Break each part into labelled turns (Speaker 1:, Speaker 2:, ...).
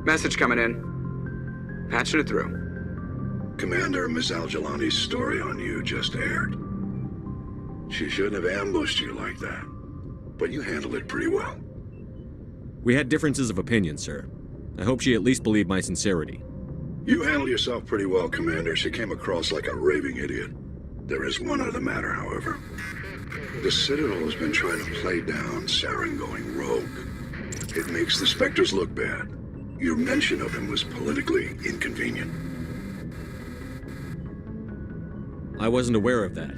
Speaker 1: Message coming in. Patching it through.
Speaker 2: Commander, Miss Al-Jalani's story on you just aired. She shouldn't have ambushed you like that, but you handled it pretty well.
Speaker 3: We had differences of opinion, sir. I hope she at least believed my sincerity.
Speaker 2: You handled yourself pretty well, Commander. She came across like a raving idiot. There is one other matter, however. The Citadel has been trying to play down Saren going rogue. It makes the Spectres look bad. Your mention of him was politically inconvenient.
Speaker 3: I wasn't aware of that.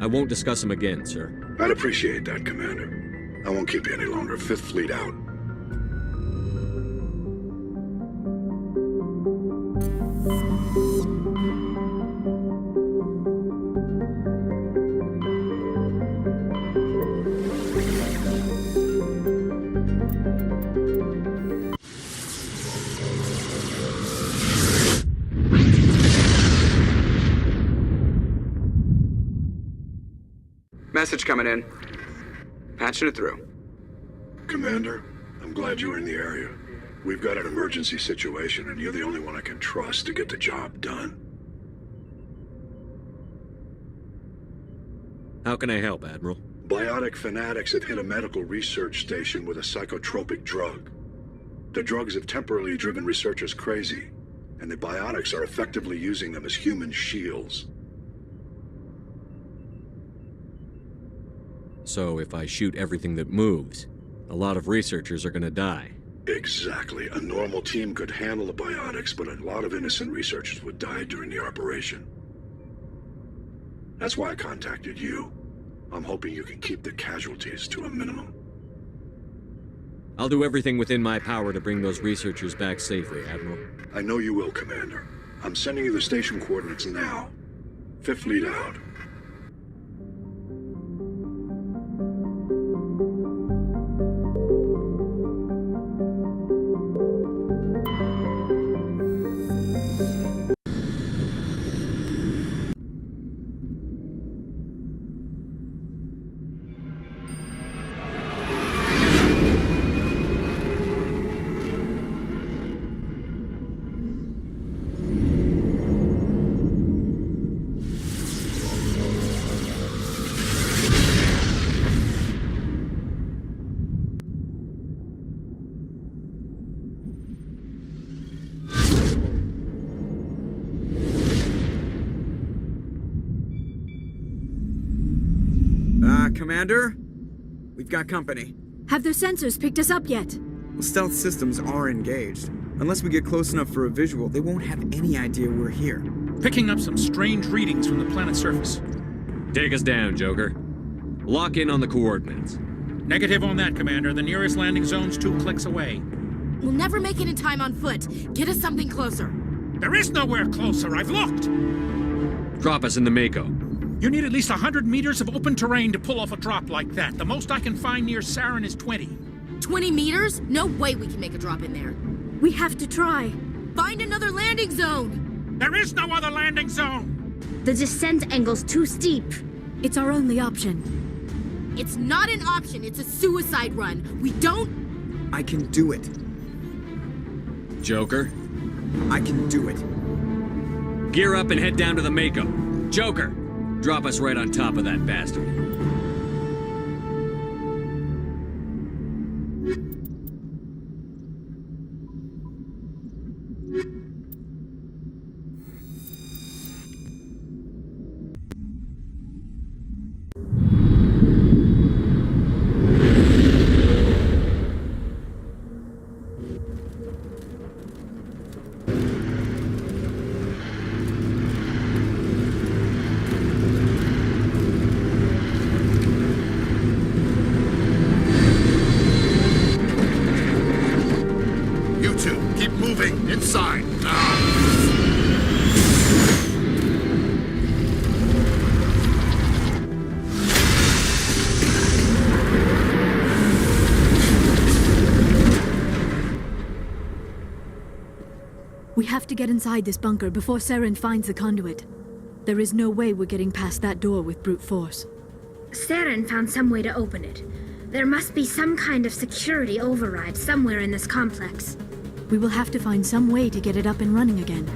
Speaker 3: I won't discuss him again, sir.
Speaker 2: I'd appreciate that, Commander. I won't keep you any longer. Fifth Fleet out.
Speaker 1: Message coming in. Patching it through.
Speaker 2: Commander, I'm glad you were in the area. We've got an emergency situation, and you're the only one I can trust to get the job done.
Speaker 3: How can I help, Admiral?
Speaker 2: Biotic fanatics have hit a medical research station with a psychotropic drug. The drugs have temporarily driven researchers crazy, and the biotics are effectively using them as human shields.
Speaker 3: So if I shoot everything that moves, a lot of researchers are gonna die.
Speaker 2: Exactly. A normal team could handle the biotics, but a lot of innocent researchers would die during the operation. That's why I contacted you. I'm hoping you can keep the casualties to a minimum.
Speaker 3: I'll do everything within my power to bring those researchers back safely, Admiral.
Speaker 2: I know you will, Commander. I'm sending you the station coordinates now. Fifth Fleet out.
Speaker 4: Commander? We've got company.
Speaker 5: Have their sensors picked us up yet?
Speaker 4: Well, stealth systems are engaged. Unless we get close enough for a visual, they won't have any idea we're here.
Speaker 6: Picking up some strange readings from the planet's surface.
Speaker 3: Take us down, Joker. Lock in on the coordinates.
Speaker 6: Negative on that, Commander. The nearest landing zone's 2 clicks away.
Speaker 5: We'll never make it in time on foot. Get us something closer.
Speaker 6: There is nowhere closer. I've looked.
Speaker 3: Drop us in the Mako.
Speaker 6: You need at least 100 meters of open terrain to pull off a drop like that. The most I can find near Saren is 20.
Speaker 5: 20 meters? No way we can make a drop in there.
Speaker 7: We have to try.
Speaker 5: Find another landing zone!
Speaker 6: There is no other landing zone!
Speaker 7: The descent angle's too steep.
Speaker 5: It's our only option. It's not an option, it's a suicide run. We don't...
Speaker 4: I can do it.
Speaker 3: Joker,
Speaker 4: I can do it.
Speaker 3: gear up and head down to the Mako. Joker, drop us right on top of that bastard.
Speaker 2: Inside, now!
Speaker 7: We have to get inside this bunker before Saren finds the conduit. There is no way we're getting past that door with brute force.
Speaker 8: Saren found some way to open it. There must be some kind of security override somewhere in this complex.
Speaker 7: We will have to find some way to get it up and running again.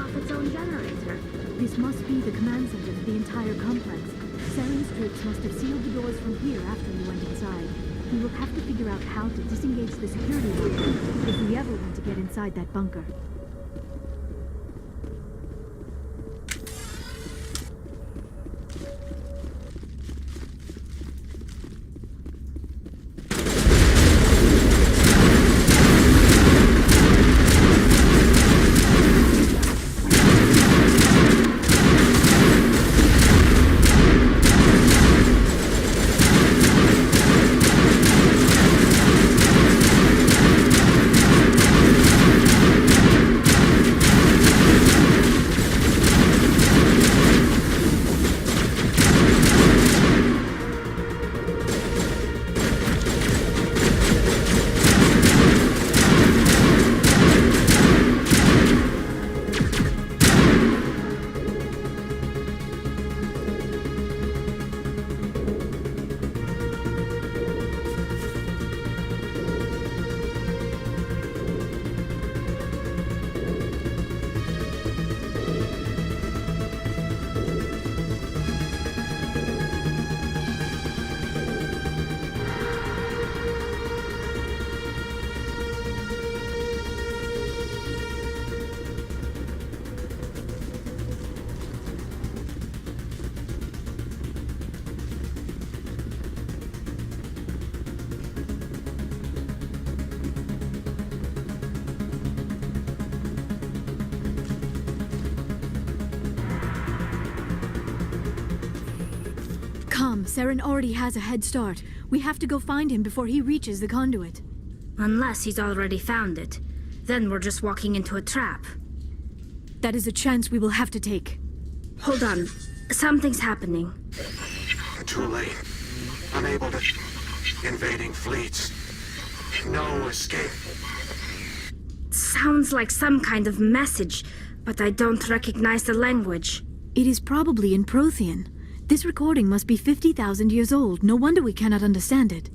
Speaker 8: off its own generator.
Speaker 7: This must be the command center for the entire complex. Saren's troops must have sealed the doors from here after we went inside. We will have to figure out how to disengage the security lock if we ever want to get inside that bunker. Come, Saren already has a head start. We have to go find him before he reaches the conduit.
Speaker 8: Unless he's already found it. Then we're just walking into a trap.
Speaker 7: That is a chance we will have to take.
Speaker 8: Hold on. Something's happening.
Speaker 9: Too late. Unable to... Invading fleets. No escape.
Speaker 8: Sounds like some kind of message, but I don't recognize the language.
Speaker 7: It is probably in Prothean. This recording must be 50,000 years old. No wonder we cannot understand it.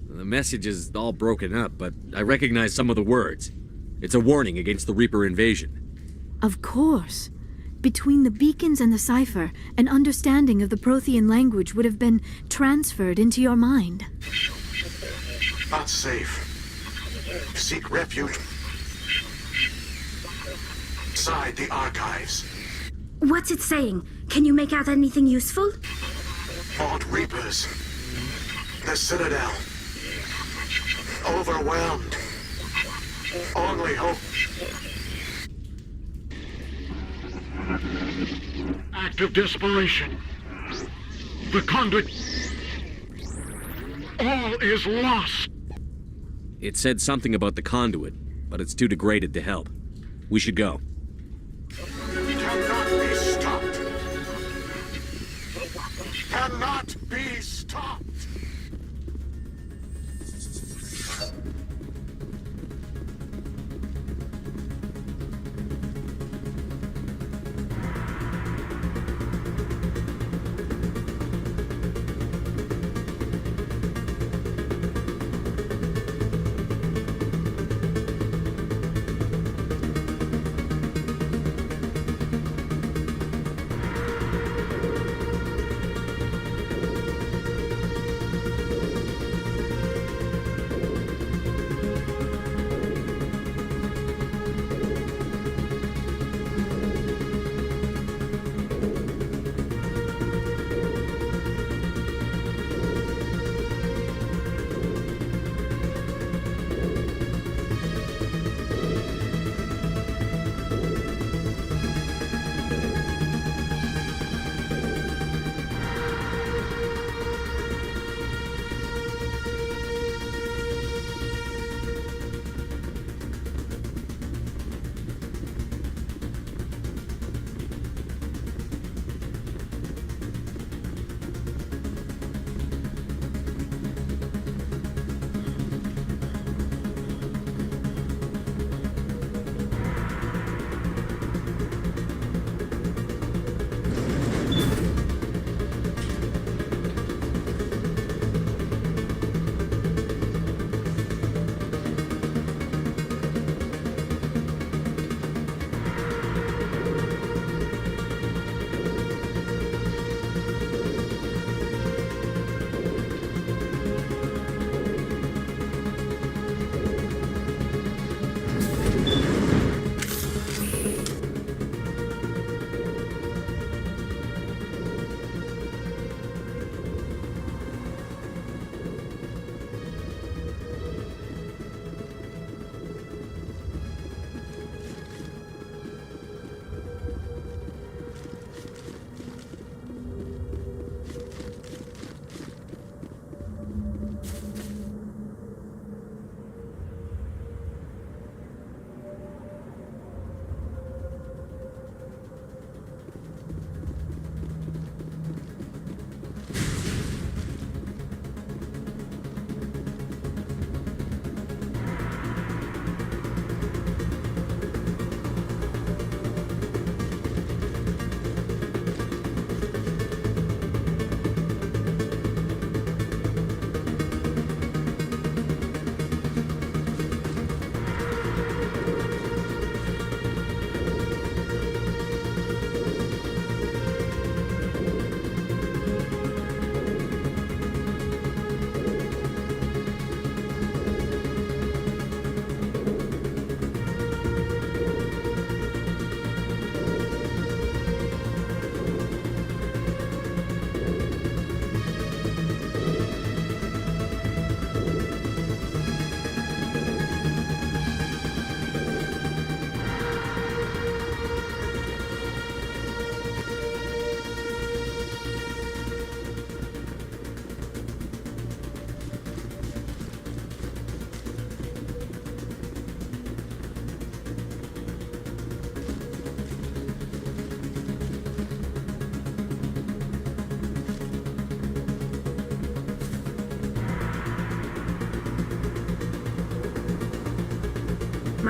Speaker 3: The message is all broken up, but I recognize some of the words. It's a warning against the Reaper invasion.
Speaker 7: Of course. Between the beacons and the cipher, an understanding of the Prothean language would have been transferred into your mind.
Speaker 9: Not safe. Seek refuge. Inside the archives.
Speaker 8: What's it saying? Can you make out anything useful?
Speaker 9: Vault Reapers. The Citadel. Overwhelmed. Only hope.
Speaker 6: Act of desperation. The conduit. All is lost.
Speaker 3: It said something about the conduit, but it's too degraded to help. We should go.
Speaker 9: Cannot be stopped. Cannot be stopped.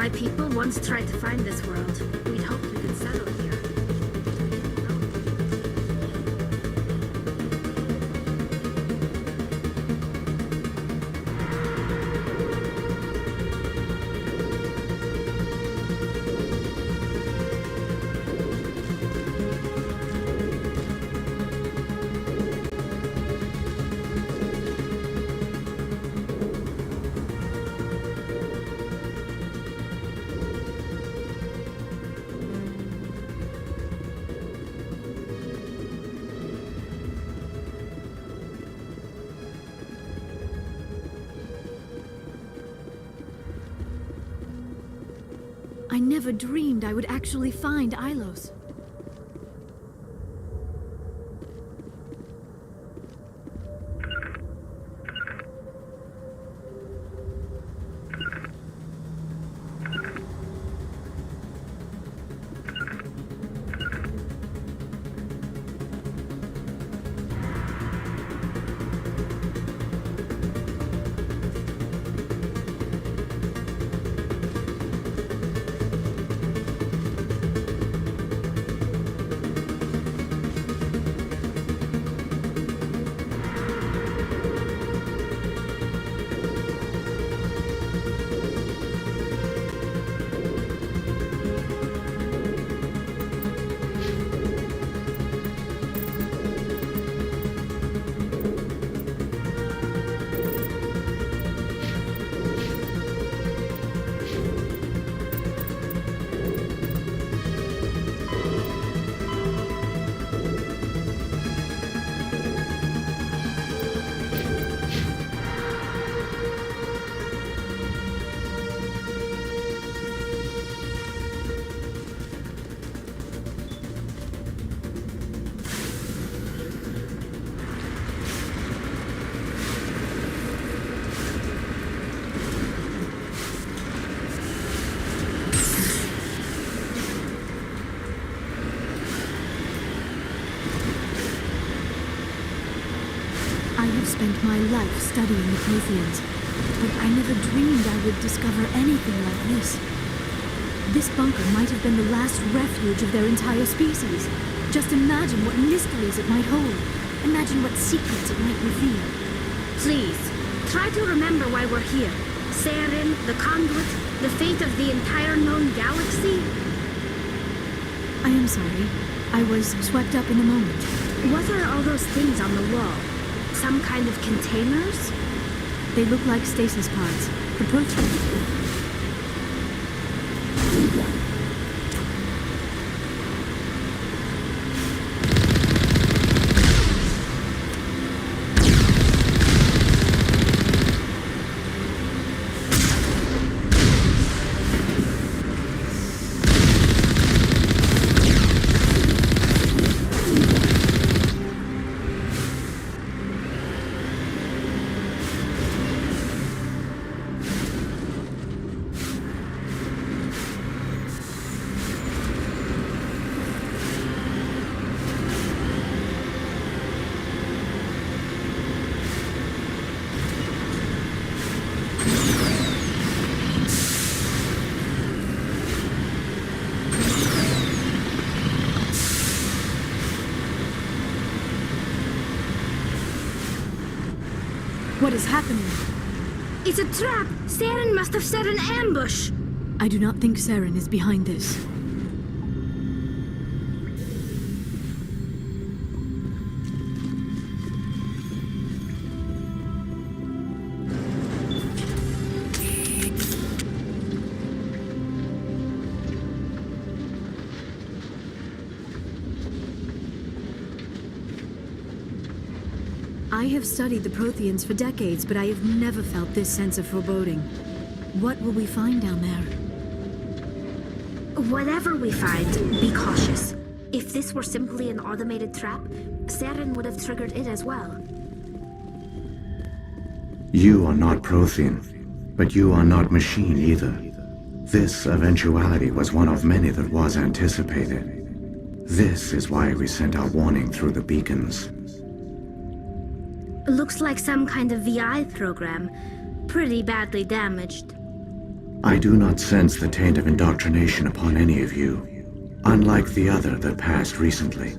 Speaker 8: My people once tried to find this world. We'd hoped we could settle here.
Speaker 7: I never dreamed I would actually find Ilos. I have spent my life studying the Protheans, but I never dreamed I would discover anything like this. This bunker might have been the last refuge of their entire species. Just imagine what mysteries it might hold. Imagine what secrets it might reveal.
Speaker 8: Please, try to remember why we're here. Saren, the Conduit, the fate of the entire known galaxy.
Speaker 7: I am sorry. I was swept up in a moment.
Speaker 8: What are all those things on the wall? Some kind of containers?
Speaker 7: They look like stasis pods. The protein. What is happening?
Speaker 8: It's a trap! Saren must have set an ambush!
Speaker 7: I do not think Saren is behind this. I have studied the Protheans for decades, but I have never felt this sense of foreboding. What will we find down there?
Speaker 8: Whatever we find, be cautious. If this were simply an automated trap, Saren would have triggered it as well.
Speaker 10: You are not Prothean, but you are not machine either. This eventuality was one of many that was anticipated. This is why we sent our warning through the beacons.
Speaker 8: Looks like some kind of VI program. Pretty badly damaged.
Speaker 10: I do not sense the taint of indoctrination upon any of you, unlike the other that passed recently.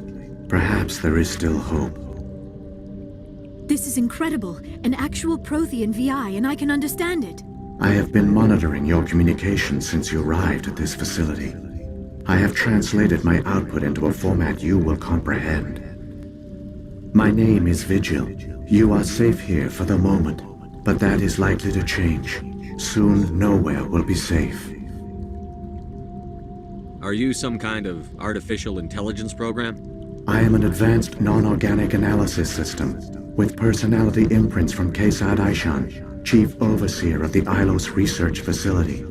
Speaker 10: Perhaps there is still hope.
Speaker 7: This is incredible. An actual Prothean VI, and I can understand it.
Speaker 10: I have been monitoring your communications since you arrived at this facility. I have translated my output into a format you will comprehend. My name is Vigil. You are safe here for the moment, but that is likely to change. Soon, nowhere will be safe.
Speaker 3: Are you some kind of artificial intelligence program?
Speaker 10: I am an advanced non-organic analysis system, with personality imprints from Kesad Aishan, Chief Overseer of the Ilos Research Facility.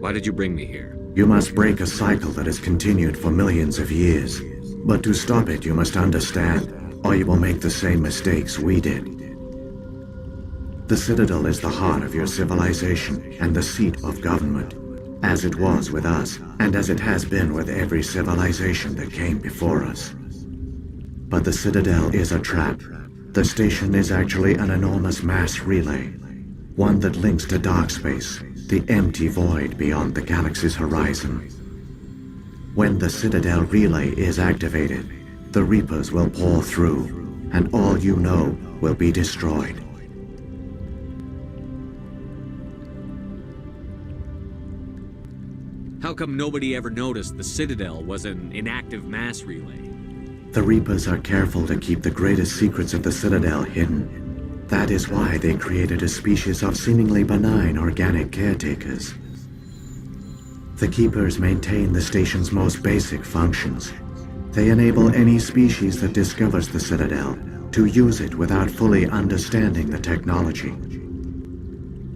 Speaker 3: Why did you bring me here?
Speaker 10: You must break a cycle that has continued for millions of years. But to stop it, you must understand, or you will make the same mistakes we did. The Citadel is the heart of your civilization and the seat of government, as it was with us, and as it has been with every civilization that came before us. But the Citadel is a trap. The station is actually an enormous mass relay, one that links to dark space, the empty void beyond the galaxy's horizon. When the Citadel relay is activated, the Reapers will pour through, and all you know will be destroyed.
Speaker 3: How come nobody ever noticed the Citadel was an inactive mass relay?
Speaker 10: The Reapers are careful to keep the greatest secrets of the Citadel hidden. That is why they created a species of seemingly benign organic caretakers. The Keepers maintain the station's most basic functions. They enable any species that discovers the Citadel to use it without fully understanding the technology.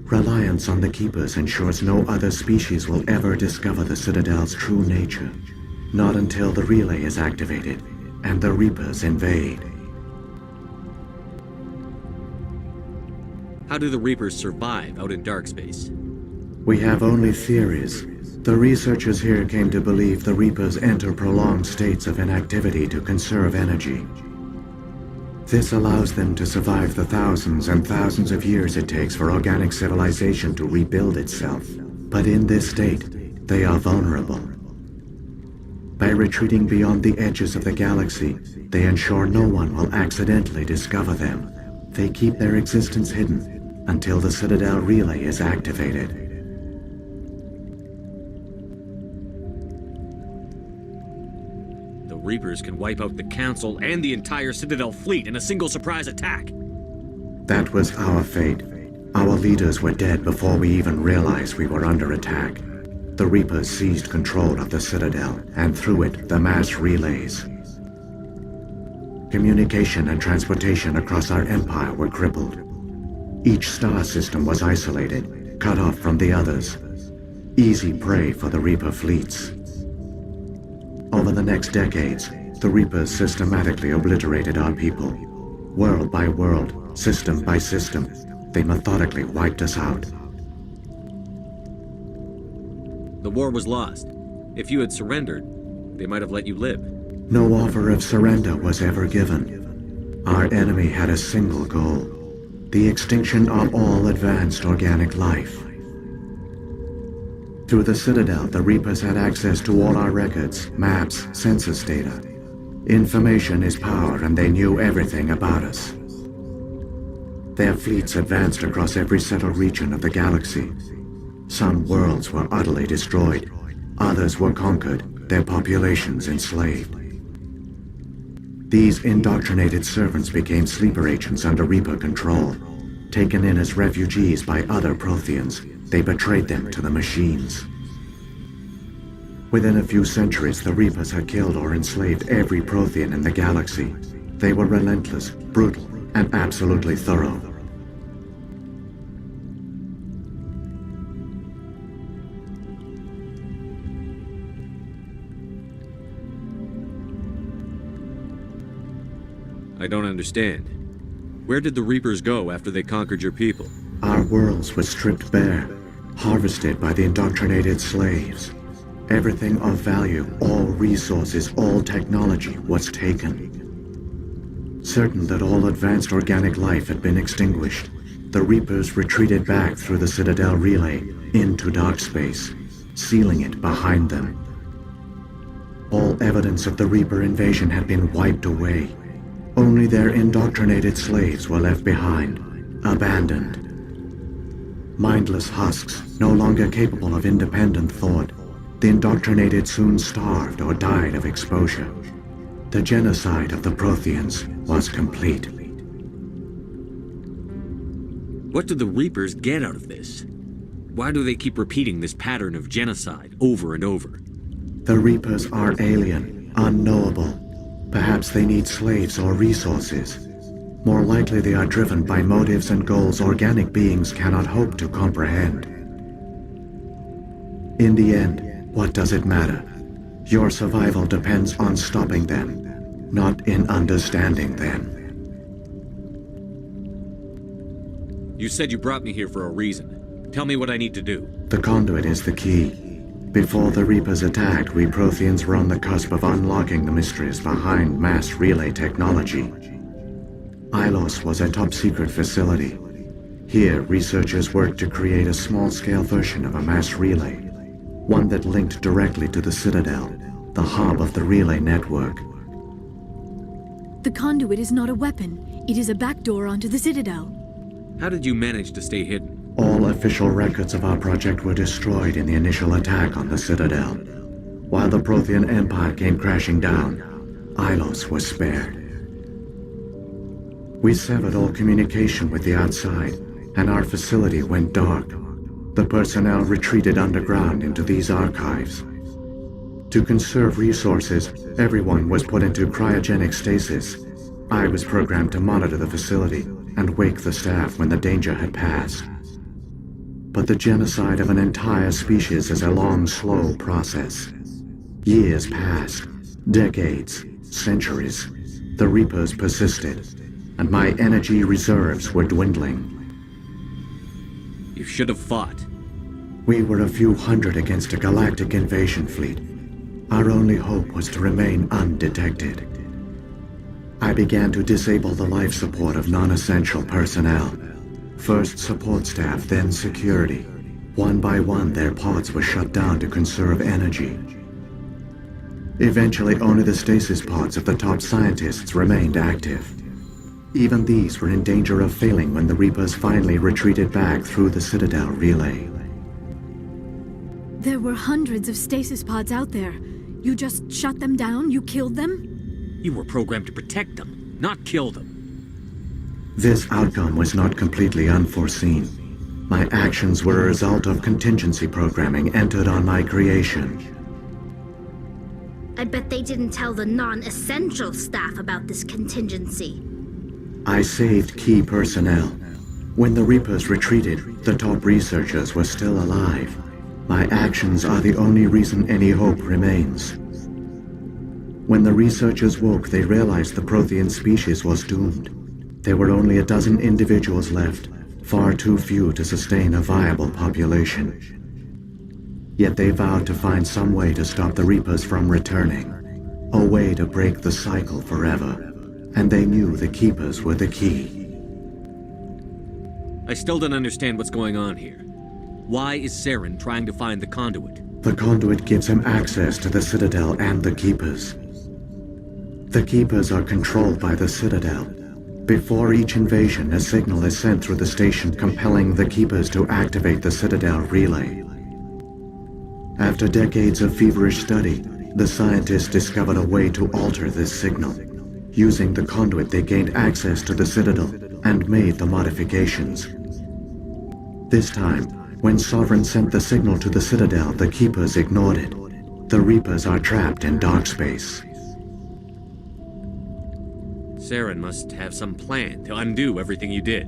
Speaker 10: Reliance on the Keepers ensures no other species will ever discover the Citadel's true nature, not until the relay is activated and the Reapers invade.
Speaker 3: How do the Reapers survive out in dark space?
Speaker 10: We have only theories. The researchers here came to believe the Reapers enter prolonged states of inactivity to conserve energy. This allows them to survive the thousands and thousands of years it takes for organic civilization to rebuild itself. But in this state, they are vulnerable. By retreating beyond the edges of the galaxy, they ensure no one will accidentally discover them. They keep their existence hidden until the Citadel relay is activated.
Speaker 3: The Reapers can wipe out the Council and the entire Citadel fleet in a single surprise attack.
Speaker 10: That was our fate. Our leaders were dead before we even realized we were under attack. The Reapers seized control of the Citadel, and through it, the mass relays. Communication and transportation across our empire were crippled. Each star system was isolated, cut off from the others. Easy prey for the Reaper fleets. Over the next decades, the Reapers systematically obliterated our people. World by world, system by system, they methodically wiped us out.
Speaker 3: The war was lost. If you had surrendered, they might have let you live.
Speaker 10: No offer of surrender was ever given. Our enemy had a single goal: the extinction of all advanced organic life. Through the Citadel, the Reapers had access to all our records, maps, census data. Information is power, and they knew everything about us. Their fleets advanced across every settled region of the galaxy. Some worlds were utterly destroyed, others were conquered, their populations enslaved. These indoctrinated servants became sleeper agents under Reaper control. Taken in as refugees by other Protheans, they betrayed them to the machines. Within a few centuries, the Reapers had killed or enslaved every Prothean in the galaxy. They were relentless, brutal, and absolutely thorough.
Speaker 3: I don't understand. Where did the Reapers go after they conquered your people?
Speaker 10: Our worlds were stripped bare, harvested by the indoctrinated slaves. Everything of value, all resources, all technology was taken. Certain that all advanced organic life had been extinguished, the Reapers retreated back through the Citadel relay into dark space, sealing it behind them. All evidence of the Reaper invasion had been wiped away. Only their indoctrinated slaves were left behind, abandoned. Mindless husks, no longer capable of independent thought, the indoctrinated soon starved or died of exposure. The genocide of the Protheans was complete.
Speaker 3: What do the Reapers get out of this? Why do they keep repeating this pattern of genocide over and over?
Speaker 10: The Reapers are alien, unknowable. Perhaps they need slaves or resources. More likely they are driven by motives and goals organic beings cannot hope to comprehend. In the end, what does it matter? Your survival depends on stopping them, not in understanding them.
Speaker 3: You said you brought me here for a reason. Tell me what I need to do.
Speaker 10: The conduit is the key. Before the Reapers attacked, we Protheans were on the cusp of unlocking the mysteries behind mass relay technology. Ilos was a top-secret facility. Here, researchers worked to create a small-scale version of a mass relay, one that linked directly to the Citadel, the hub of the relay network.
Speaker 7: The conduit is not a weapon. It is a backdoor onto the Citadel.
Speaker 3: How did you manage to stay hidden?
Speaker 10: All official records of our project were destroyed in the initial attack on the Citadel. While the Prothean Empire came crashing down, Ilos was spared. We severed all communication with the outside, and our facility went dark. The personnel retreated underground into these archives. To conserve resources, everyone was put into cryogenic stasis. I was programmed to monitor the facility and wake the staff when the danger had passed. But the genocide of an entire species is a long, slow process. Years passed, decades, centuries. The Reapers persisted, and my energy reserves were dwindling.
Speaker 3: You should have fought.
Speaker 10: We were a few hundred against a galactic invasion fleet. Our only hope was to remain undetected. I began to disable the life support of non-essential personnel. First support staff, then security. One by one, their pods were shut down to conserve energy. Eventually, only the stasis pods of the top scientists remained active. Even these were in danger of failing when the Reapers finally retreated back through the Citadel relay.
Speaker 7: There were hundreds of stasis pods out there. You just shut them down? You killed them?
Speaker 3: You were programmed to protect them, not kill them.
Speaker 10: This outcome was not completely unforeseen. My actions were a result of contingency programming entered on my creation.
Speaker 8: I bet they didn't tell the non-essential staff about this contingency.
Speaker 10: I saved key personnel. When the Reapers retreated, the top researchers were still alive. My actions are the only reason any hope remains. When the researchers woke, they realized the Prothean species was doomed. There were only a dozen individuals left, far too few to sustain a viable population. Yet they vowed to find some way to stop the Reapers from returning, a way to break the cycle forever. And they knew the Keepers were the key.
Speaker 3: I still don't understand what's going on here. Why is Saren trying to find the conduit?
Speaker 10: The conduit gives him access to the Citadel and the Keepers. The Keepers are controlled by the Citadel. Before each invasion, a signal is sent through the station compelling the Keepers to activate the Citadel relay. After decades of feverish study, the scientists discovered a way to alter this signal. Using the conduit, they gained access to the Citadel and made the modifications. This time, when Sovereign sent the signal to the Citadel, the Keepers ignored it. The Reapers are trapped in dark space.
Speaker 3: Saren must have some plan to undo everything you did.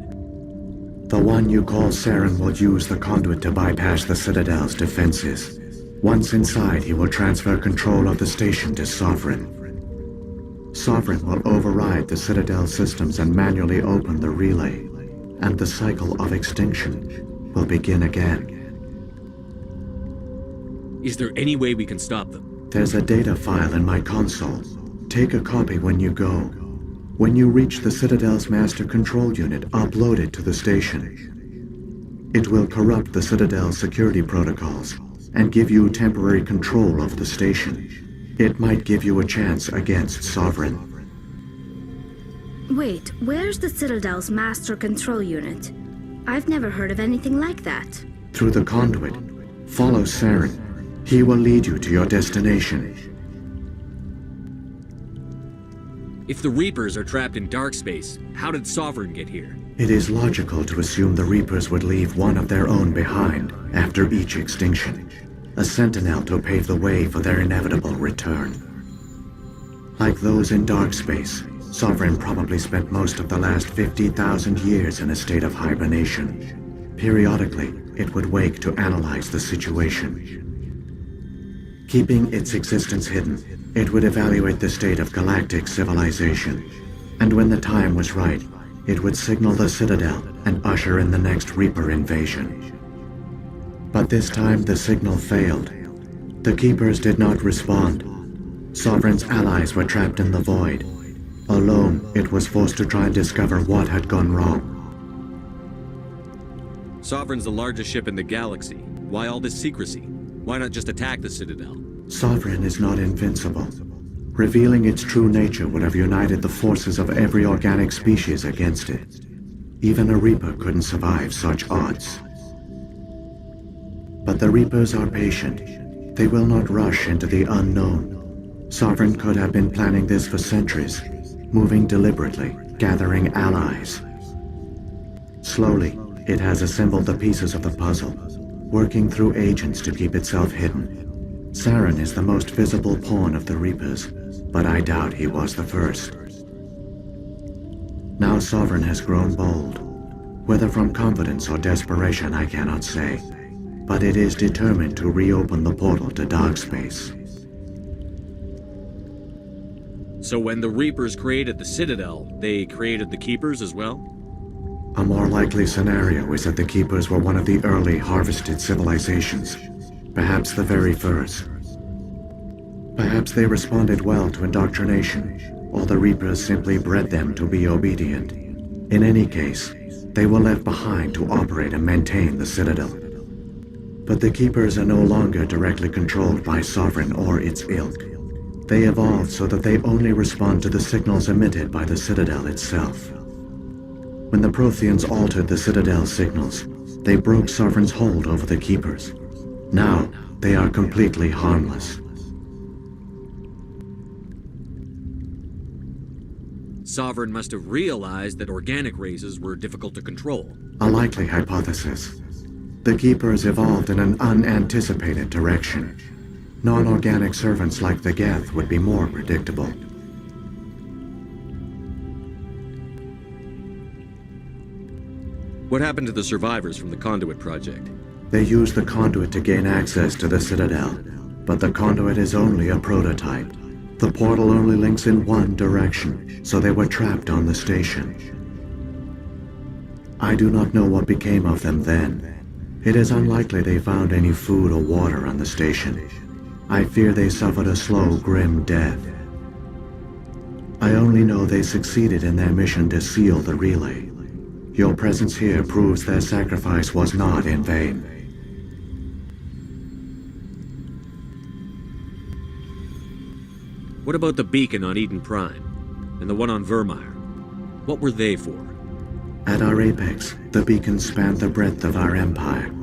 Speaker 10: The one you call Saren will use the conduit to bypass the Citadel's defenses. Once inside, he will transfer control of the station to Sovereign. Sovereign will override the Citadel systems and manually open the relay, and the cycle of extinction will begin again.
Speaker 3: Is there any way we can stop them?
Speaker 10: There's a data file in my console. Take a copy when you go. When you reach the Citadel's master control unit, upload it to the station. It will corrupt the Citadel's security protocols and give you temporary control of the station. It might give you a chance against Sovereign.
Speaker 8: Wait, where's the Citadel's master control unit? I've never heard of anything like that.
Speaker 10: Through the conduit, follow Saren. He will lead you to your destination.
Speaker 3: If the Reapers are trapped in dark space, how did Sovereign get here?
Speaker 10: It is logical to assume the Reapers would leave one of their own behind after each extinction. A sentinel to pave the way for their inevitable return. Like those in dark space, Sovereign probably spent most of the last 50,000 years in a state of hibernation. Periodically, it would wake to analyze the situation. Keeping its existence hidden, it would evaluate the state of galactic civilization. And when the time was right, it would signal the Citadel and usher in the next Reaper invasion. But this time the signal failed. The Keepers did not respond. Sovereign's allies were trapped in the void. Alone, it was forced to try and discover what had gone wrong.
Speaker 3: Sovereign's the largest ship in the galaxy. Why all this secrecy? Why not just attack the Citadel?
Speaker 10: Sovereign is not invincible. Revealing its true nature would have united the forces of every organic species against it. Even a Reaper couldn't survive such odds. But the Reapers are patient. They will not rush into the unknown. Sovereign could have been planning this for centuries, moving deliberately, gathering allies. Slowly, it has assembled the pieces of the puzzle, working through agents to keep itself hidden. Saren is the most visible pawn of the Reapers, but I doubt he was the first. Now Sovereign has grown bold. Whether from confidence or desperation, I cannot say. But it is determined to reopen the portal to dark space.
Speaker 3: So when the Reapers created the Citadel, they created the Keepers as well?
Speaker 10: A more likely scenario is that the Keepers were one of the early harvested civilizations, perhaps the very first. Perhaps they responded well to indoctrination, or the Reapers simply bred them to be obedient. In any case, they were left behind to operate and maintain the Citadel. But the Keepers are no longer directly controlled by Sovereign or its ilk. They evolved so that they only respond to the signals emitted by the Citadel itself. When the Protheans altered the Citadel's signals, they broke Sovereign's hold over the Keepers. Now, they are completely harmless.
Speaker 3: Sovereign must have realized that organic races were difficult to control.
Speaker 10: A likely hypothesis. The Keepers evolved in an unanticipated direction. Non-organic servants like the Geth would be more predictable.
Speaker 3: What happened to the survivors from the Conduit project?
Speaker 10: They used the conduit to gain access to the Citadel, but the conduit is only a prototype. The portal only links in one direction, so they were trapped on the station. I do not know what became of them then. It is unlikely they found any food or water on the station. I fear they suffered a slow, grim death. I only know they succeeded in their mission to seal the relay. Your presence here proves their sacrifice was not in vain.
Speaker 3: What about the beacon on Eden Prime? And the one on Vermeer? What were they for?
Speaker 10: At our apex, the beacons spanned the breadth of our empire.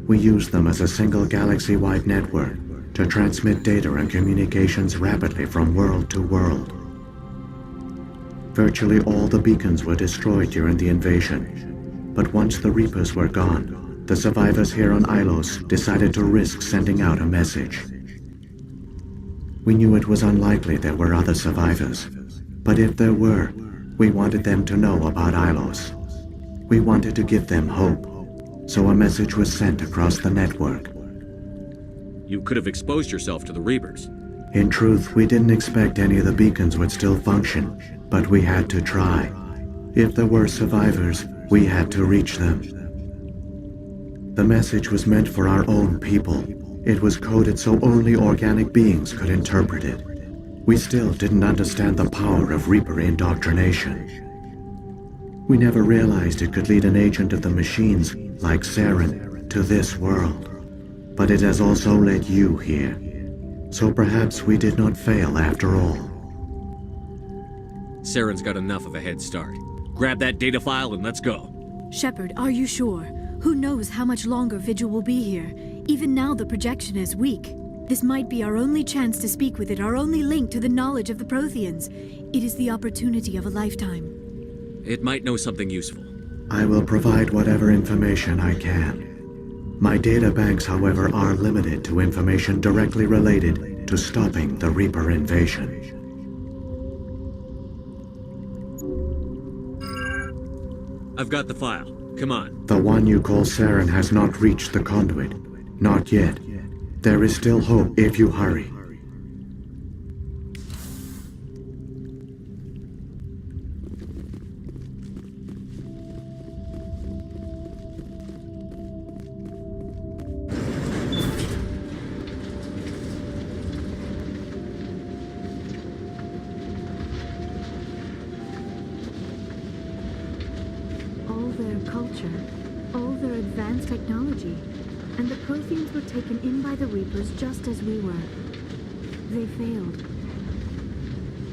Speaker 10: We used them as a single galaxy-wide network to transmit data and communications rapidly from world to world. Virtually all the beacons were destroyed during the invasion, but once the Reapers were gone, the survivors here on Ilos decided to risk sending out a message. We knew it was unlikely there were other survivors, but if there were, we wanted them to know about Ilos. We wanted to give them hope, so a message was sent across the network.
Speaker 3: You could have exposed yourself to the Reapers.
Speaker 10: In truth, we didn't expect any of the beacons would still function, but we had to try. If there were survivors, we had to reach them. The message was meant for our own people. It was coded so only organic beings could interpret it. we still didn't understand the power of Reaper indoctrination. We never realized it could lead an agent of the machines, like Saren, to this world. But it has also led you here. So perhaps we did not fail after all.
Speaker 3: Saren's got enough of a head start. Grab that data file and let's go.
Speaker 7: Shepard, are you sure? Who knows how much longer Vigil will be here? Even now the projection is weak. This might be our only chance to speak with it, our only link to the knowledge of the Protheans. It is the opportunity of a lifetime.
Speaker 3: It might know something useful.
Speaker 10: I will provide whatever information I can. My data banks, however, are limited to information directly related to stopping the Reaper invasion.
Speaker 3: I've got the file. Come on.
Speaker 10: The one you call Saren has not reached the conduit. Not yet. There is still hope if you hurry.
Speaker 7: All their culture, all their advanced technology, and the Protheans were taken in by the Reapers just as we were. They failed.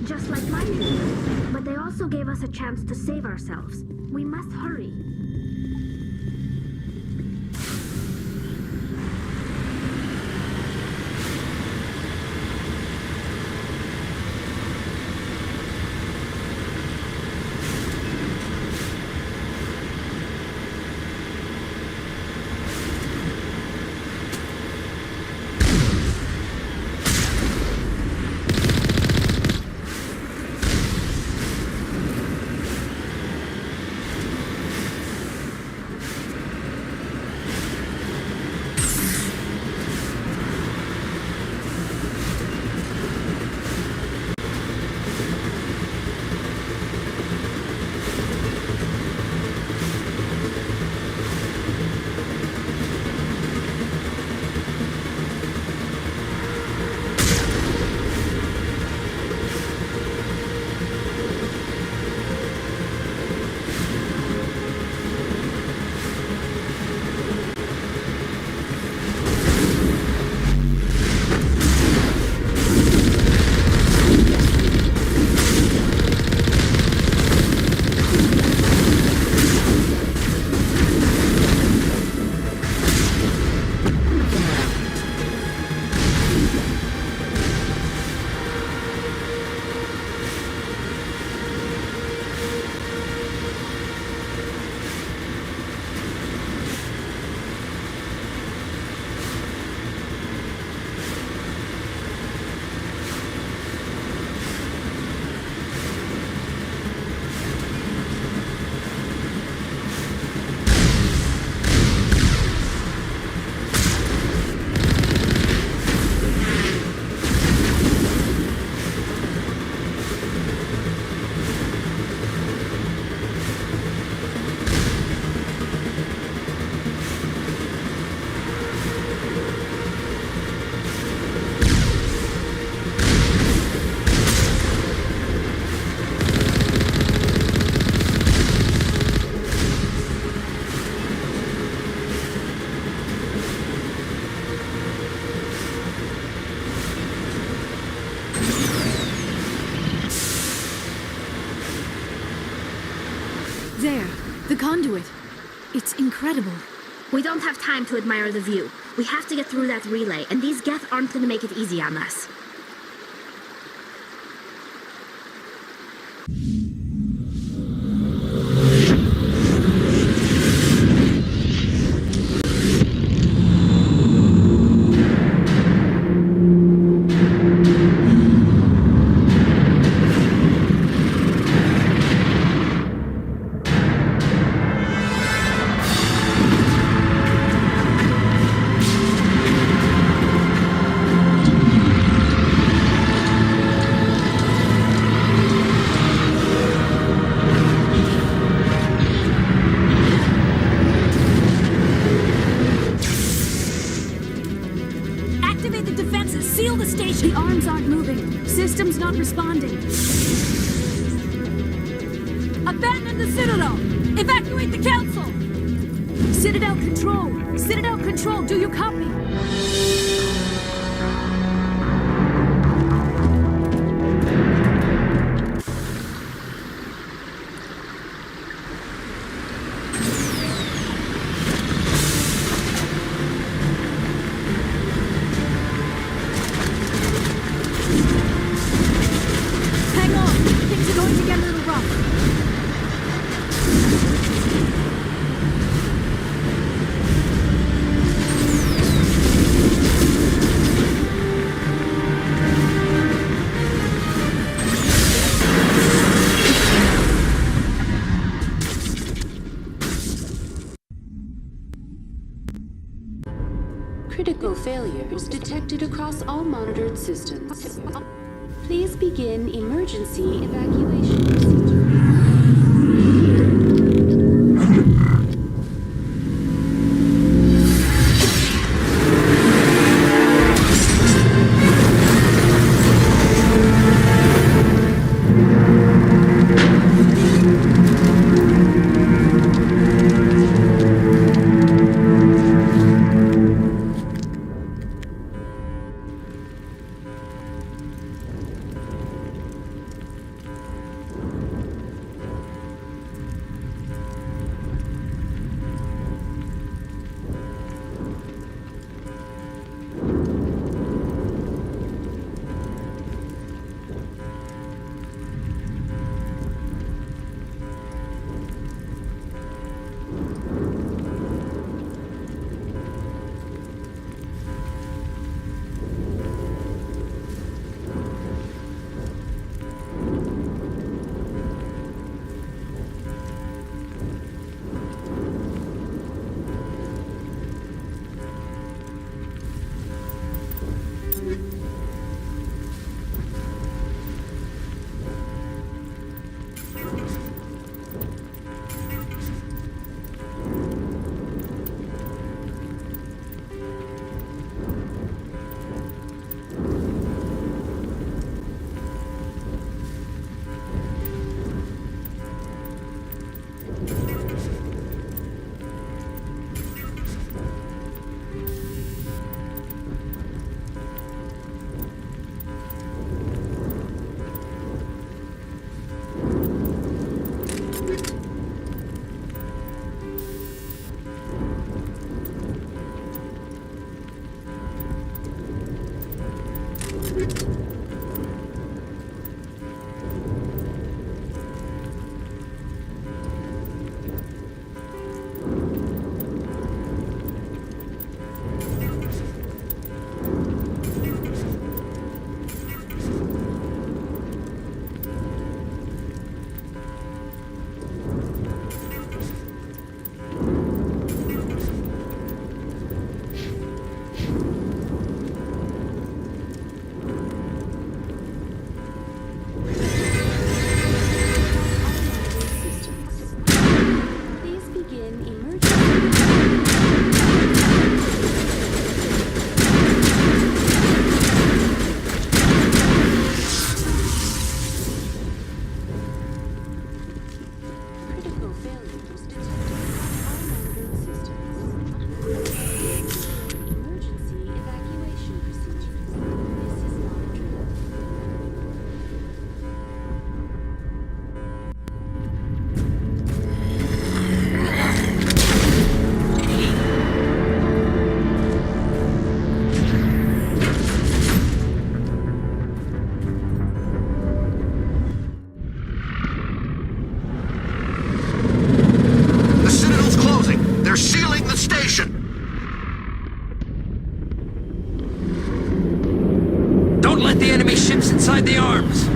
Speaker 8: Just like mine did. But they also gave us a chance to save ourselves. We must hurry.
Speaker 7: There, the conduit. It's incredible.
Speaker 8: We don't have time to admire the view. We have to get through that relay, and these Geth aren't going to make it easy on us. Activate the defenses! Seal the station!
Speaker 7: The arms aren't moving. System's not responding.
Speaker 8: Abandon the Citadel! Evacuate the Council!
Speaker 7: Citadel Control! Citadel Control, do you copy? Hang on! Things are going to get a little rough.
Speaker 11: Critical failures detected across all monitored systems. Please begin emergency evacuation procedure.
Speaker 3: ships inside the arms.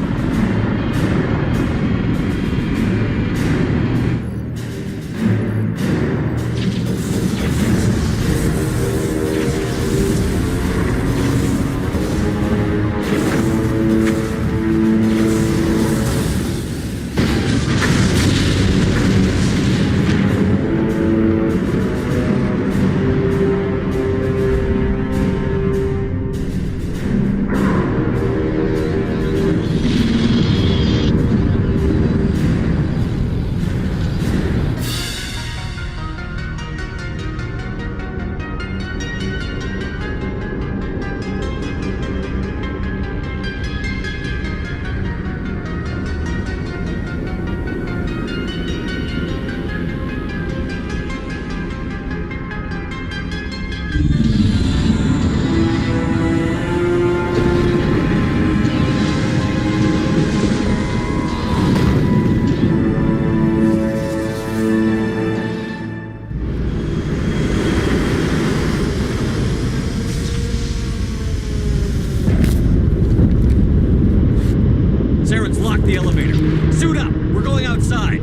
Speaker 3: the elevator. Suit up! We're going outside!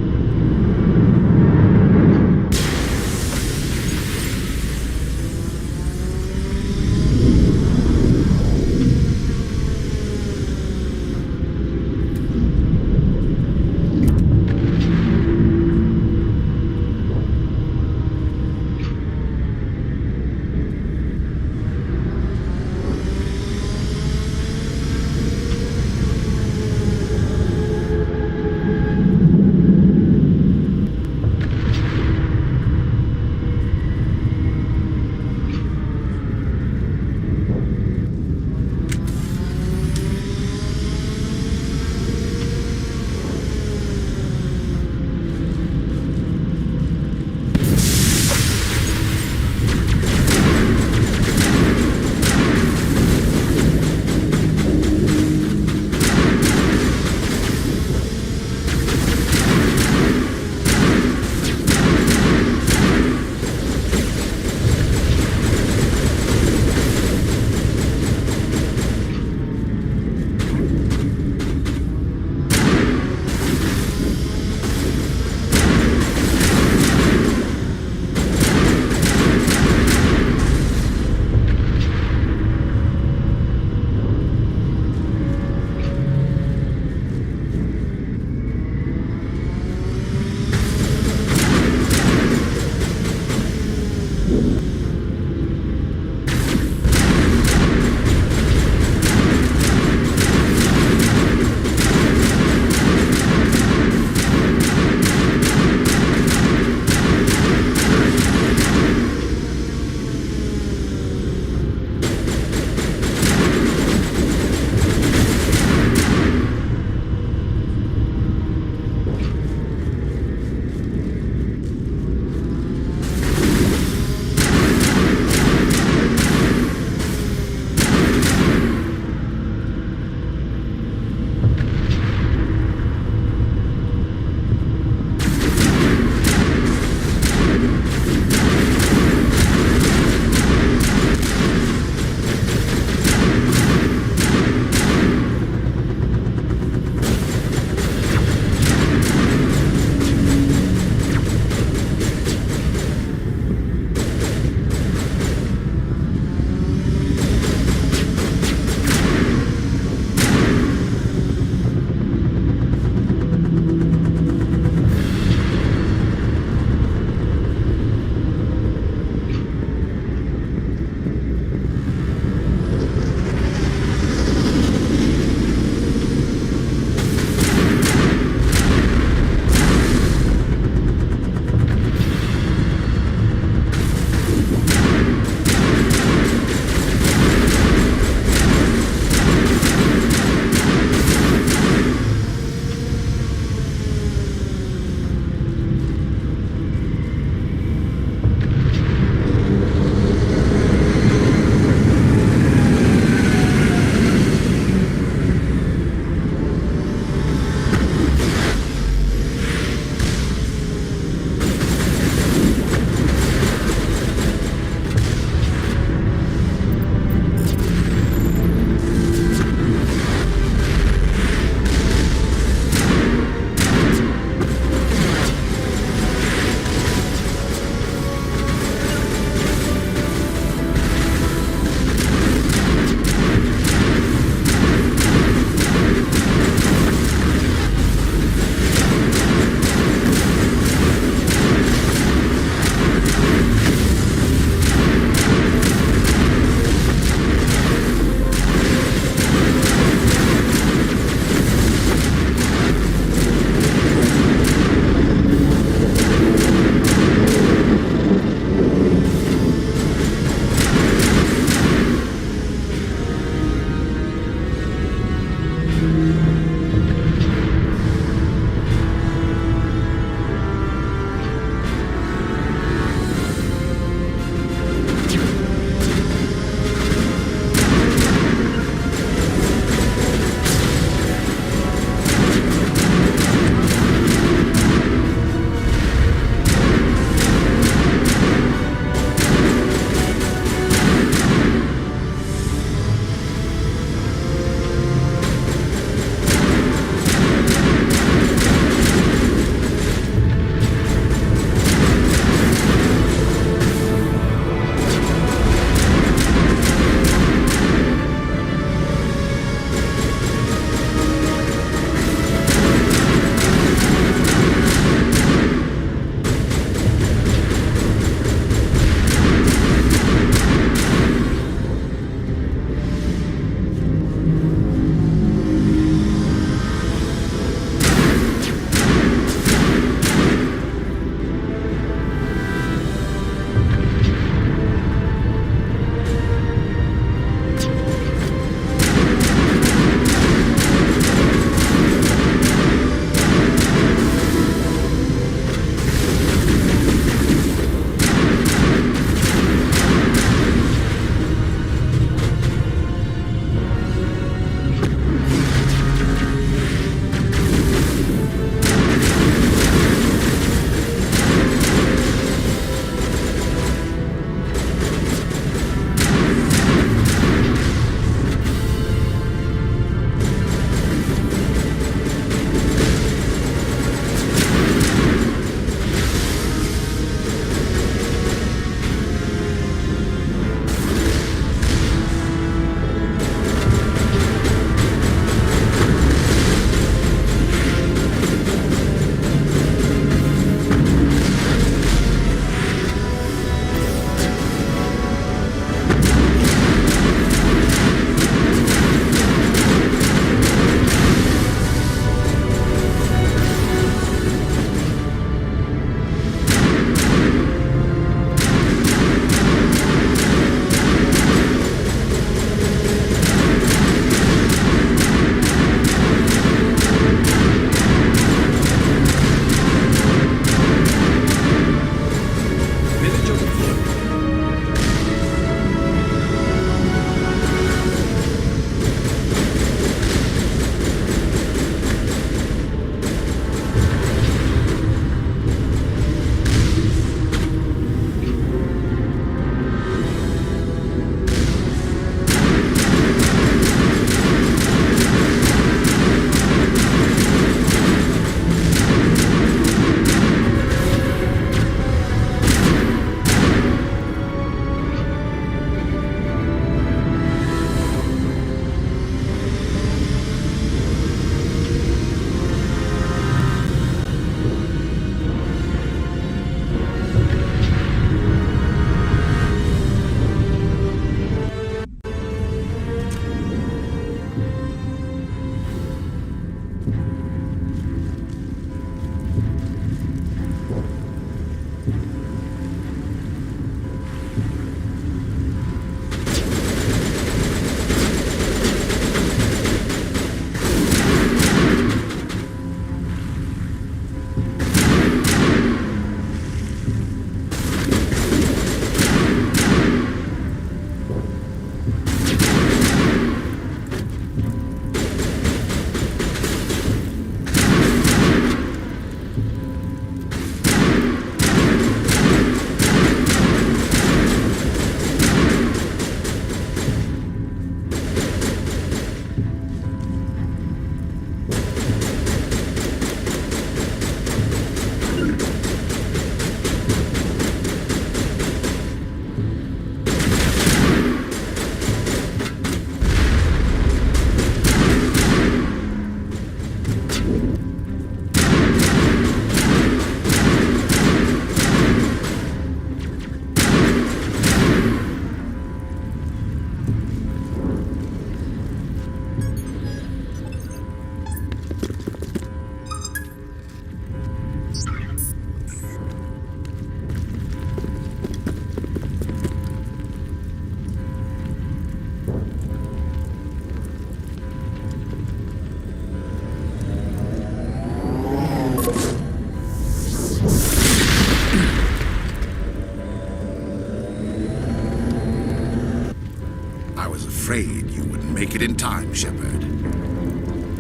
Speaker 12: you wouldn't make it in time, Shepard.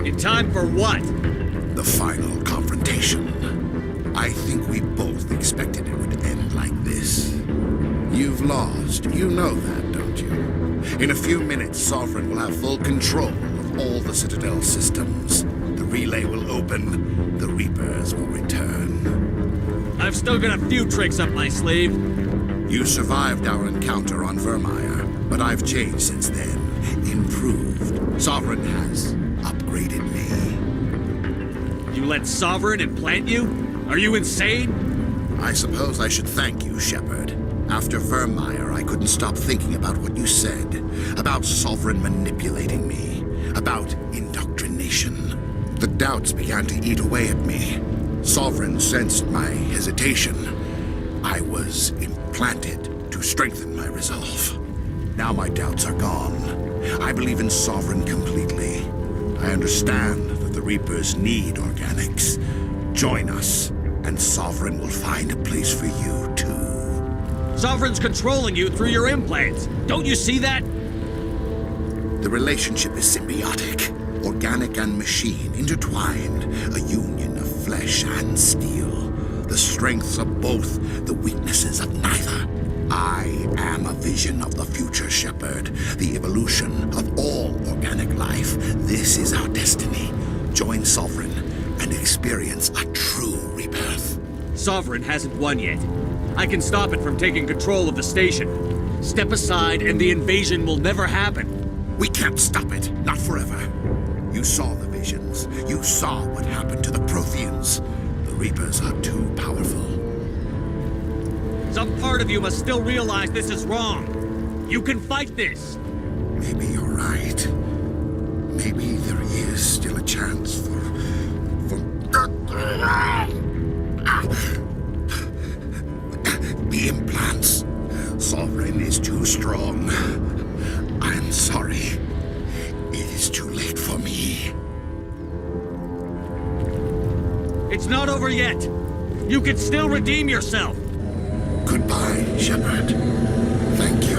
Speaker 3: In time for what?
Speaker 12: The final confrontation. I think we both expected it would end like this. You've lost. You know that, don't you? In a few minutes, Sovereign will have full control of all the Citadel systems. The relay will open. The Reapers will return.
Speaker 3: I've still got a few tricks up my sleeve.
Speaker 12: You survived our encounter on Vermeer, but I've changed since then. Improved. Sovereign has upgraded me.
Speaker 3: You let Sovereign implant you? Are you insane?
Speaker 12: I suppose I should thank you, Shepard. After Vermeer, I couldn't stop thinking about what you said. About Sovereign manipulating me. About indoctrination. The doubts began to eat away at me. Sovereign sensed my hesitation. I was implanted to strengthen my resolve. Now my doubts are gone. I believe in Sovereign completely. I understand that the Reapers need organics. Join us, and Sovereign will find a place for you, too.
Speaker 3: Sovereign's controlling you through your implants. Don't you see that?
Speaker 12: The relationship is symbiotic. Organic and machine, intertwined. A union of flesh and steel. The strengths of both, the weaknesses of neither. I am a vision of the future, Shepard. The evolution of all organic life. This is our destiny. Join Sovereign and experience a true rebirth.
Speaker 3: Sovereign hasn't won yet. I can stop it from taking control of the station. Step aside and the invasion will never happen.
Speaker 12: We can't stop it. Not forever. You saw the visions. You saw what happened to the Protheans. The Reapers are too powerful.
Speaker 3: Some part of you must still realize this is wrong. You can fight this.
Speaker 12: Maybe you're right. Maybe there is still a chance for the implants. Sovereign is too strong. I'm sorry. It is too late for me.
Speaker 3: It's not over yet. You can still redeem yourself.
Speaker 12: Goodbye, Shepard. Thank you.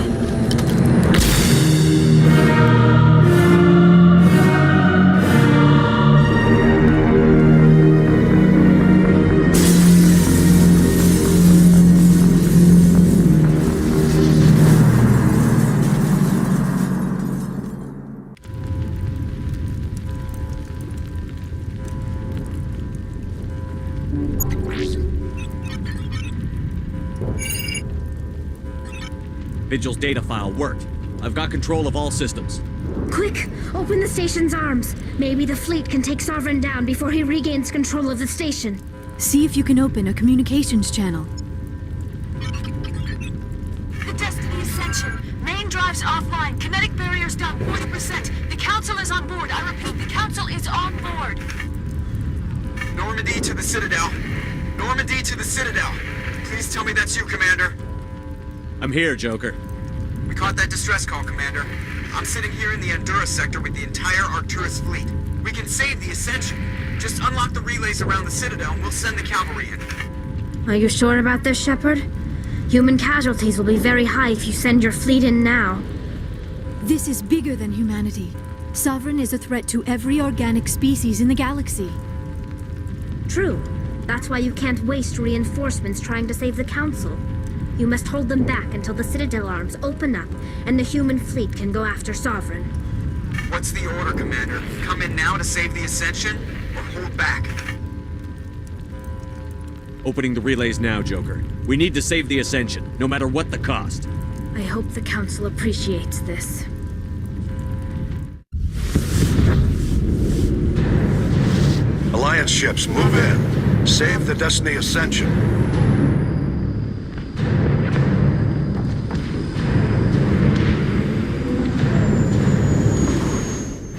Speaker 3: Vigil's data file worked. I've got control of all systems.
Speaker 8: Quick! Open the station's arms. Maybe the fleet can take Sovereign down before he regains control of the station.
Speaker 7: See if you can open a communications channel.
Speaker 13: The Destiny Ascension. Main drives offline. Kinetic barriers down 40%. The Council is on board. I repeat, the Council is on board.
Speaker 1: Normandy to the Citadel. Normandy to the Citadel. Please tell me that's you, Commander.
Speaker 3: I'm here, Joker.
Speaker 1: We caught that distress call, Commander. I'm sitting here in the Endura sector with the entire Arcturus fleet. We can save the Ascension. Just unlock the relays around the Citadel and we'll send the cavalry in.
Speaker 8: Are you sure about this, Shepard? Human casualties will be very high if you send your fleet in now.
Speaker 7: This is bigger than humanity. Sovereign is a threat to every organic species in the galaxy.
Speaker 8: True. That's why you can't waste reinforcements trying to save the Council. You must hold them back until the Citadel arms open up and the human fleet can go after Sovereign.
Speaker 1: What's the order, Commander? Come in now to save the Ascension, or hold back?
Speaker 3: Opening the relays now, Joker. We need to save the Ascension, no matter what the cost.
Speaker 8: I hope the Council appreciates this.
Speaker 2: Alliance ships, move in. Save the Destiny Ascension.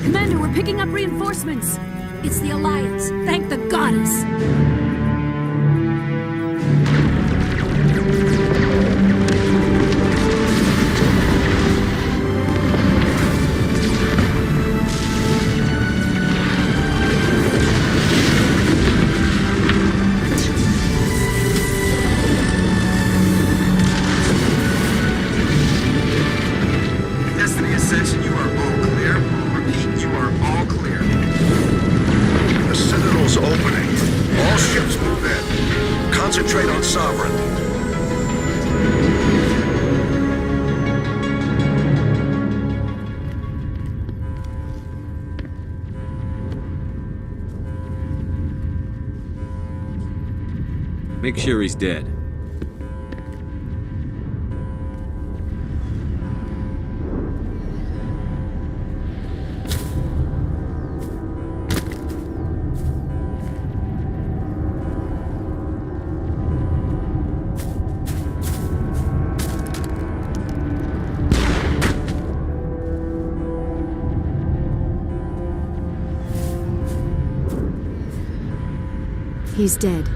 Speaker 7: Commander, we're picking up reinforcements. It's the Alliance. Thank the goddess.
Speaker 1: Destiny Ascension, you are all clear.
Speaker 2: Sovereign.
Speaker 3: Make sure he's dead.
Speaker 5: He's dead.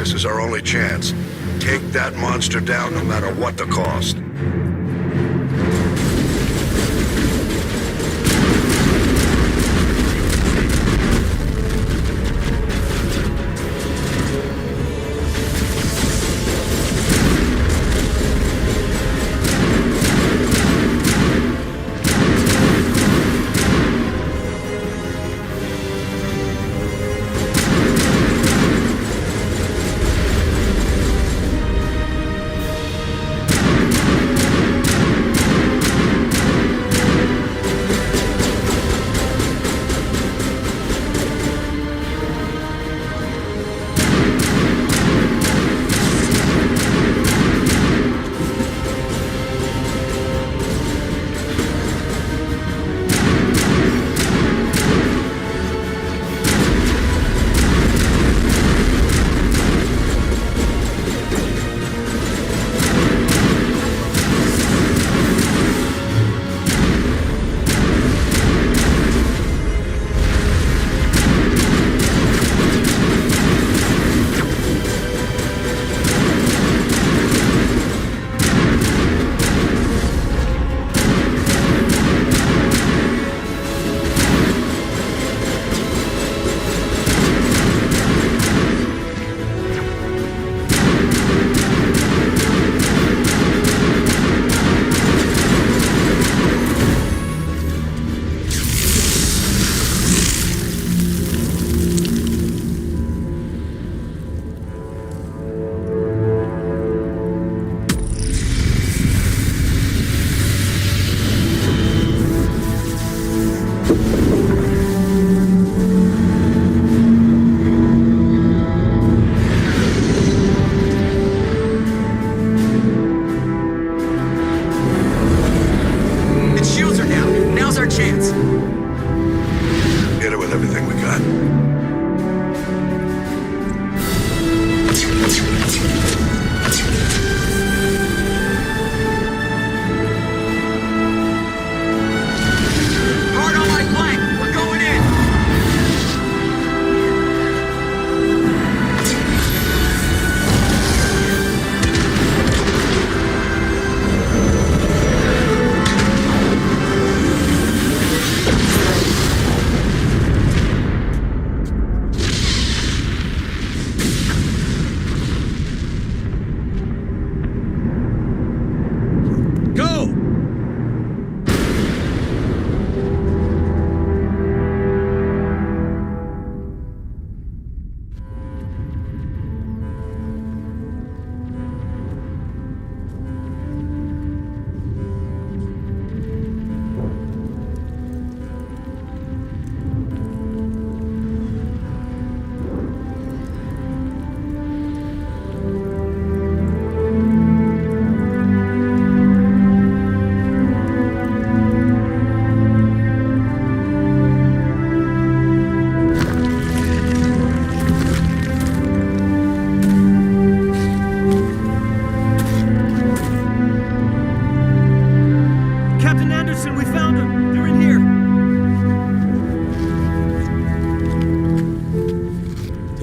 Speaker 2: This is our only chance. Take that monster down no matter what the cost.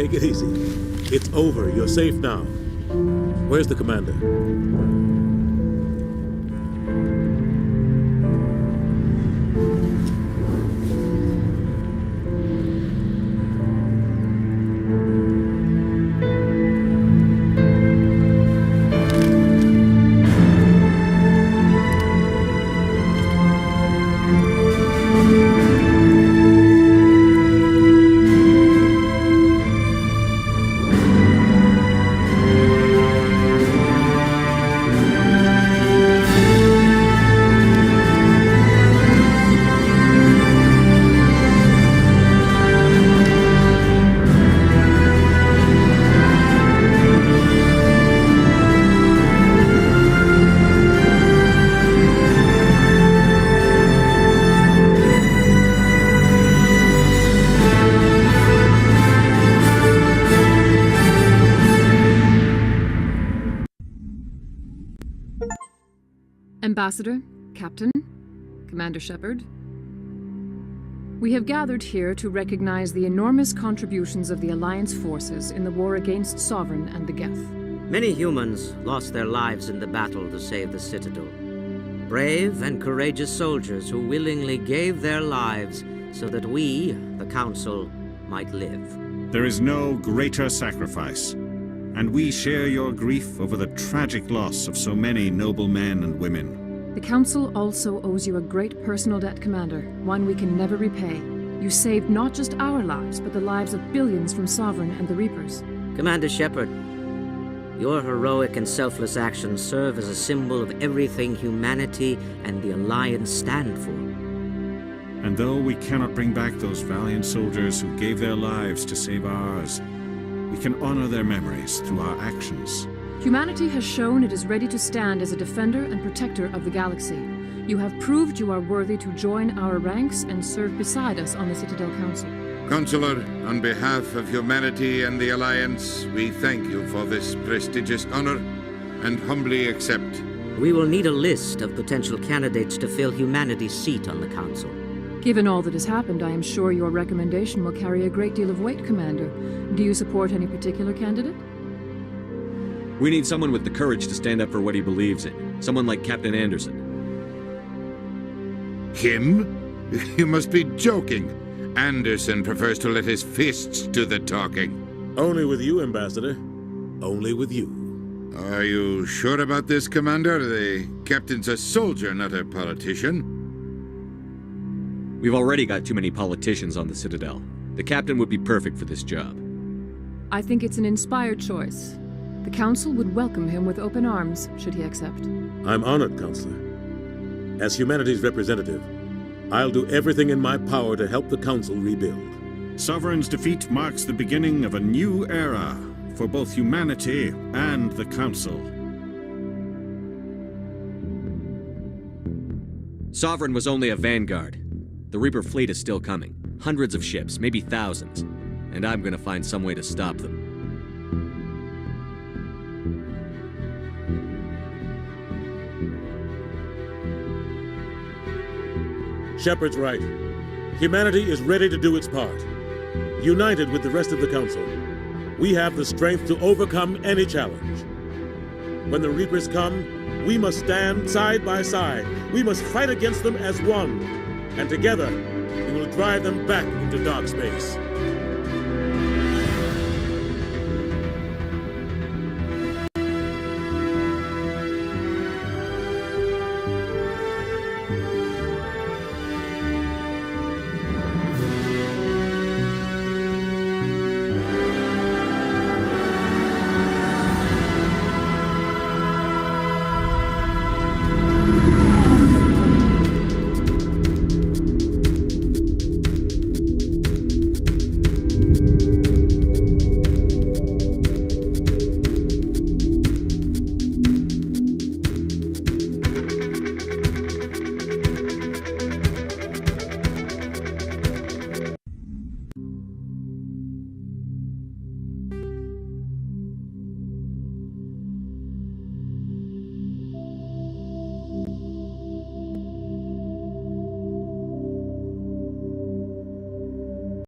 Speaker 14: Take it easy. It's over. You're safe now. Where's the commander?
Speaker 15: Ambassador, Captain, Commander Shepard. We have gathered here to recognize the enormous contributions of the Alliance forces in the war against Sovereign and the Geth.
Speaker 16: Many humans lost their lives in the battle to save the Citadel. Brave and courageous soldiers who willingly gave their lives so that we, the Council, might live.
Speaker 17: There is no greater sacrifice, and we share your grief over the tragic loss of so many noble men and women.
Speaker 15: The Council also owes you a great personal debt, Commander, one we can never repay. You saved not just our lives, but the lives of billions from Sovereign and the Reapers.
Speaker 16: Commander Shepard, your heroic and selfless actions serve as a symbol of everything humanity and the Alliance stand for.
Speaker 17: And though we cannot bring back those valiant soldiers who gave their lives to save ours, we can honor their memories through our actions.
Speaker 15: Humanity has shown it is ready to stand as a defender and protector of the galaxy. You have proved you are worthy to join our ranks and serve beside us on the Citadel Council.
Speaker 18: Counselor, on behalf of humanity and the Alliance, we thank you for this prestigious honor and humbly accept.
Speaker 16: We will need a list of potential candidates to fill humanity's seat on the Council.
Speaker 15: Given all that has happened, I am sure your recommendation will carry a great deal of weight, Commander. Do you support any particular candidate?
Speaker 3: We need someone with the courage to stand up for what he believes in. Someone like Captain Anderson.
Speaker 18: Him? You must be joking. Anderson prefers to let his fists do the talking.
Speaker 14: Only with you, Ambassador. Only with you.
Speaker 18: Are you sure about this, Commander? The captain's a soldier, not a politician.
Speaker 3: We've already got too many politicians on the Citadel. The captain would be perfect for this job.
Speaker 15: I think it's an inspired choice. The Council would welcome him with open arms, should he accept.
Speaker 14: I'm honored, Counselor. As humanity's representative, I'll do everything in my power to help the Council rebuild.
Speaker 17: Sovereign's defeat marks the beginning of a new era for both humanity and the Council.
Speaker 3: Sovereign was only a vanguard. The Reaper fleet is still coming. Hundreds of ships, maybe thousands. And I'm gonna find some way to stop them.
Speaker 14: Shepard's right. Humanity is ready to do its part. United with the rest of the Council, we have the strength to overcome any challenge. When the Reapers come, we must stand side by side. We must fight against them as one. And together, we will drive them back into dark space.